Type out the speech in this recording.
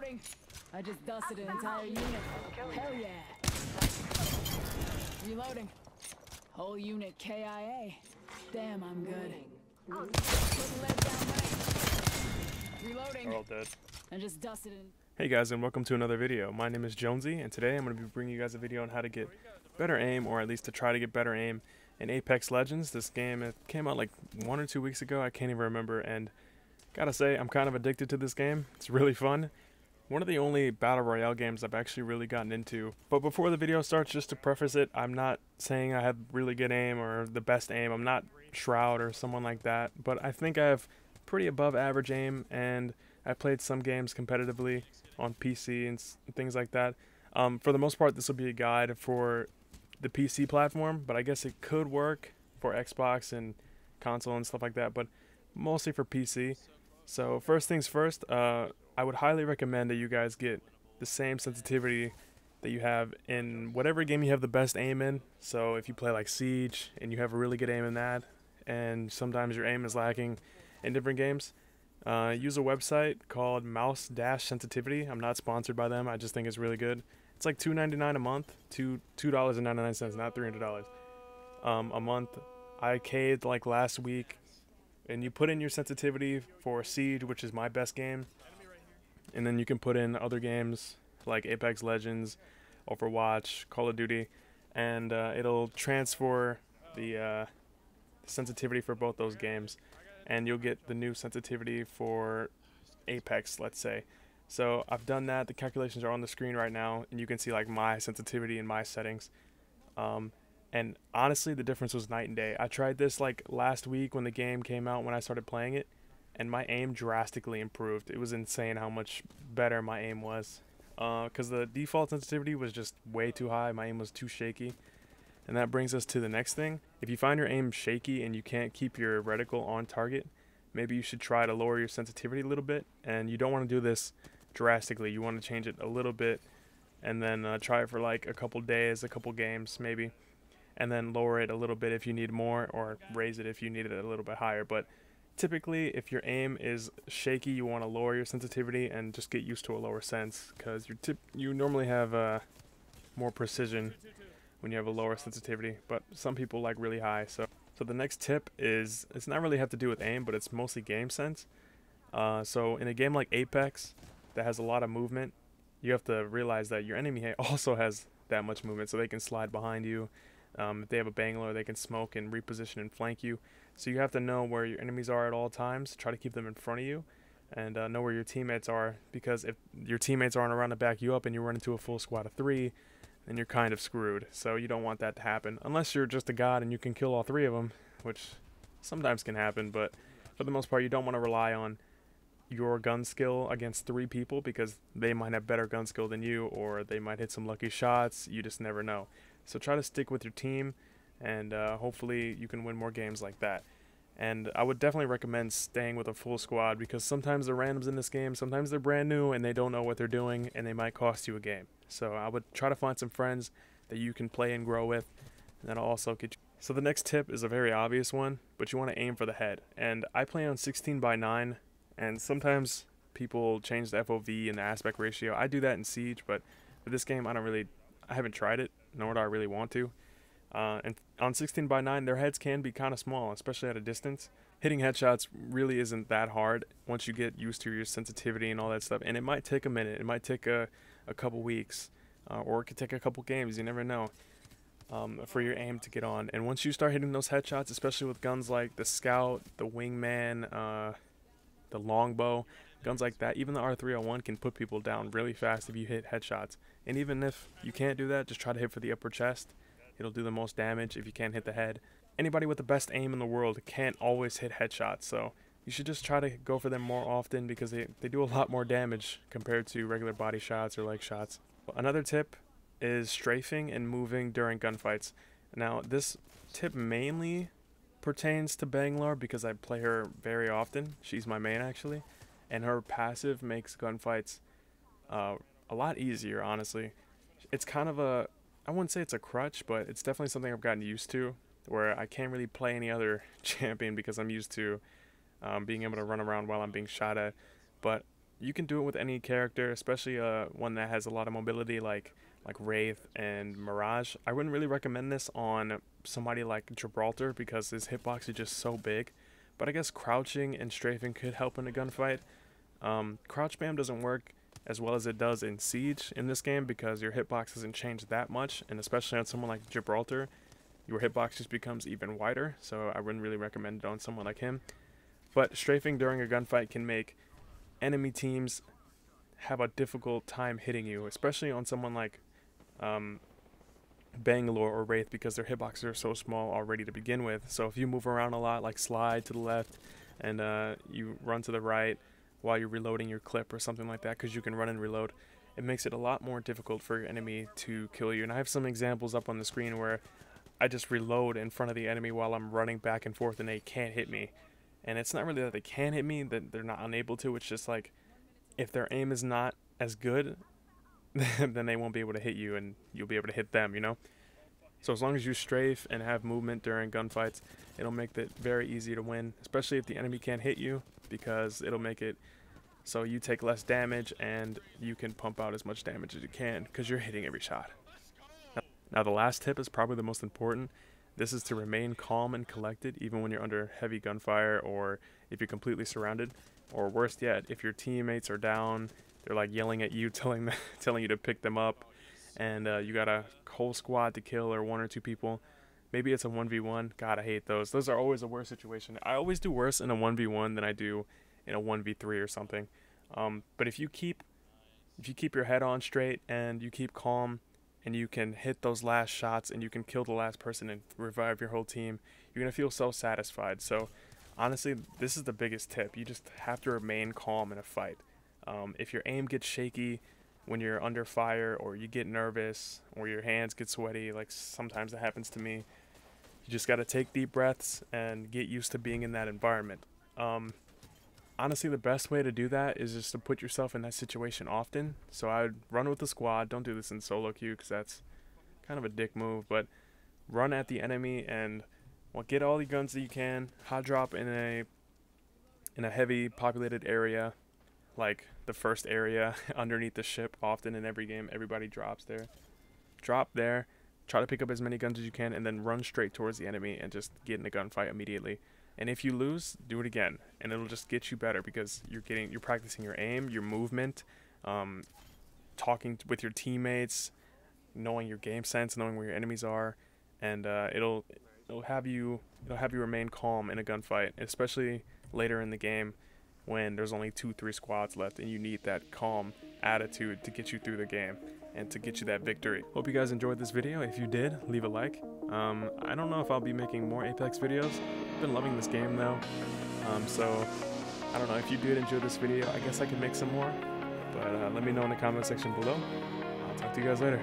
Reloading. I just dusted an entire unit. Hell yeah. Reloading. Whole unit KIA. Damn, I'm good. Put the lead down right. Reloading. They're all dead. I just dusted an... Hey guys, and welcome to another video. My name is Jonezzy, and today I'm going to be bringing you guys a video on how to get better aim, or at least to try to get better aim in Apex Legends. This game, it came out like 1 or 2 weeks ago, I can't even remember, and gotta say, I'm kind of addicted to this game. It's really fun. One of the only Battle Royale games I've actually really gotten into. But before the video starts, just to preface it, I'm not saying I have really good aim or the best aim. I'm not Shroud or someone like that, but I think I have pretty above average aim, and I played some games competitively on PC and things like that. For the most part, this will be a guide for the PC platform, but I guess it could work for Xbox and console and stuff like that, but mostly for PC. So first things first, I would highly recommend that you guys get the same sensitivity that you have in whatever game you have the best aim in. So if you play like Siege and you have a really good aim in that, and sometimes your aim is lacking in different games, use a website called Mouse-Sensitivity. I'm not sponsored by them. I just think it's really good. It's like $2.99 a month, $2.99, not $300 a month. I K'd like last week, and you put in your sensitivity for Siege, which is my best game, and then you can put in other games like Apex Legends, Overwatch, Call of Duty, and it'll transfer the sensitivity for both those games, and you'll get the new sensitivity for Apex, let's say. So I've done that. The calculations are on the screen right now, and you can see like my sensitivity and my settings. And honestly, the difference was night and day. I tried this like last week when the game came out, when I started playing it, and my aim drastically improved. It was insane how much better my aim was, because the default sensitivity was just way too high. My aim was too shaky. And that brings us to the next thing. If you find your aim shaky and you can't keep your reticle on target, maybe you should try to lower your sensitivity a little bit. And you don't want to do this drastically. You want to change it a little bit, and then try it for like a couple days, a couple games maybe, and then lower it a little bit if you need more, or raise it if you need it a little bit higher. But typically, if your aim is shaky, you want to lower your sensitivity and just get used to a lower sense, because you normally have more precision when you have a lower sensitivity, but some people like really high. So the next tip is, it's not really have to do with aim, but it's mostly game sense. So in a game like Apex that has a lot of movement, you have to realize that your enemy also has that much movement, so they can slide behind you. If they have a Bangalore, they can smoke and reposition and flank you. So you have to know where your enemies are at all times, try to keep them in front of you, and know where your teammates are, because if your teammates aren't around to back you up and you run into a full squad of 3, then you're kind of screwed. So you don't want that to happen, unless you're just a god and you can kill all 3 of them, which sometimes can happen, but for the most part you don't want to rely on your gun skill against 3 people, because they might have better gun skill than you, or they might hit some lucky shots. You just never know. So try to stick with your team, and hopefully you can win more games like that. And I would definitely recommend staying with a full squad, because sometimes the randoms in this game, sometimes they're brand new and they don't know what they're doing, and they might cost you a game. So I would try to find some friends that you can play and grow with, and that'll also get you. So the next tip is a very obvious one, but you want to aim for the head. And I play on 16:9, and sometimes people change the FOV and the aspect ratio. I do that in Siege, but for this game I haven't tried it, nor do I really want to. And on 16:9, their heads can be kind of small, especially at a distance. Hitting headshots really isn't that hard once you get used to your sensitivity and all that stuff. And it might take a minute. It might take a couple weeks, or it could take a couple games. You never know, for your aim to get on. And once you start hitting those headshots, especially with guns like the Scout, the Wingman, the Longbow, guns like that, even the R301 can put people down really fast if you hit headshots. And even if you can't do that, just try to hit for the upper chest. It'll do the most damage if you can't hit the head. Anybody with the best aim in the world can't always hit headshots, so you should just try to go for them more often, because they do a lot more damage compared to regular body shots or leg shots. Another tip is strafing and moving during gunfights. Now, this tip mainly pertains to Bangalore, because I play her very often. She's my main, actually, and her passive makes gunfights a lot easier, honestly. It's kind of I wouldn't say it's a crutch, but it's definitely something I've gotten used to, where I can't really play any other champion because I'm used to being able to run around while I'm being shot at. But you can do it with any character, especially one that has a lot of mobility like Wraith and Mirage. I wouldn't really recommend this on somebody like Gibraltar because his hitbox is just so big. But I guess crouching and strafing could help in a gunfight. Crouch spam doesn't work as well as it does in Siege in this game because your hitbox doesn't change that much, and especially on someone like Gibraltar, your hitbox just becomes even wider, so I wouldn't really recommend it on someone like him. But strafing during a gunfight can make enemy teams have a difficult time hitting you, especially on someone like Bangalore or Wraith because their hitboxes are so small already to begin with. So if you move around a lot, like slide to the left and you run to the right while you're reloading your clip or something like that, because you can run and reload, it makes it a lot more difficult for your enemy to kill you. And I have some examples up on the screen where I just reload in front of the enemy while I'm running back and forth and they can't hit me. And it's not really that they can't hit me, that they're not unable to. It's just like if their aim is not as good, then they won't be able to hit you and you'll be able to hit them, you know? So as long as you strafe and have movement during gunfights, it'll make it very easy to win, especially if the enemy can't hit you, because it'll make it so you take less damage and you can pump out as much damage as you can because you're hitting every shot. Now the last tip is probably the most important. This is to remain calm and collected even when you're under heavy gunfire or if you're completely surrounded, or worse yet, if your teammates are down, they're like yelling at you, telling you to pick them up, and you got a whole squad to kill or 1 or 2 people. Maybe it's a 1v1. God, I hate those. Those are always a worse situation. I always do worse in a 1v1 than I do in a 1v3 or something. But if you keep your head on straight and you keep calm and you can hit those last shots and you can kill the last person and revive your whole team, you're going to feel so satisfied. So honestly, this is the biggest tip. You just have to remain calm in a fight. If your aim gets shaky when you're under fire, or you get nervous, or your hands get sweaty, like sometimes that happens to me, you just got to take deep breaths and get used to being in that environment. Honestly, the best way to do that is just to put yourself in that situation often. So I would run with the squad. Don't do this in solo queue because that's kind of a dick move, but run at the enemy and get all the guns that you can. Hot drop in a heavy populated area, like the first area underneath the ship. Often in every game, everybody drops there. Drop there, try to pick up as many guns as you can, and then run straight towards the enemy and just get in a gunfight immediately. And if you lose, do it again, and it'll just get you better because you're practicing your aim, your movement, talking with your teammates, knowing your game sense, knowing where your enemies are, and it'll have you remain calm in a gunfight, especially later in the game when there's only 2-3 squads left and you need that calm attitude to get you through the game and to get you that victory. Hope you guys enjoyed this video. If you did, leave a like. I don't know if I'll be making more Apex videos. I've been loving this game though, so I don't know, if you did enjoy this video, I guess I could make some more, but let me know in the comment section below. I'll talk to you guys later.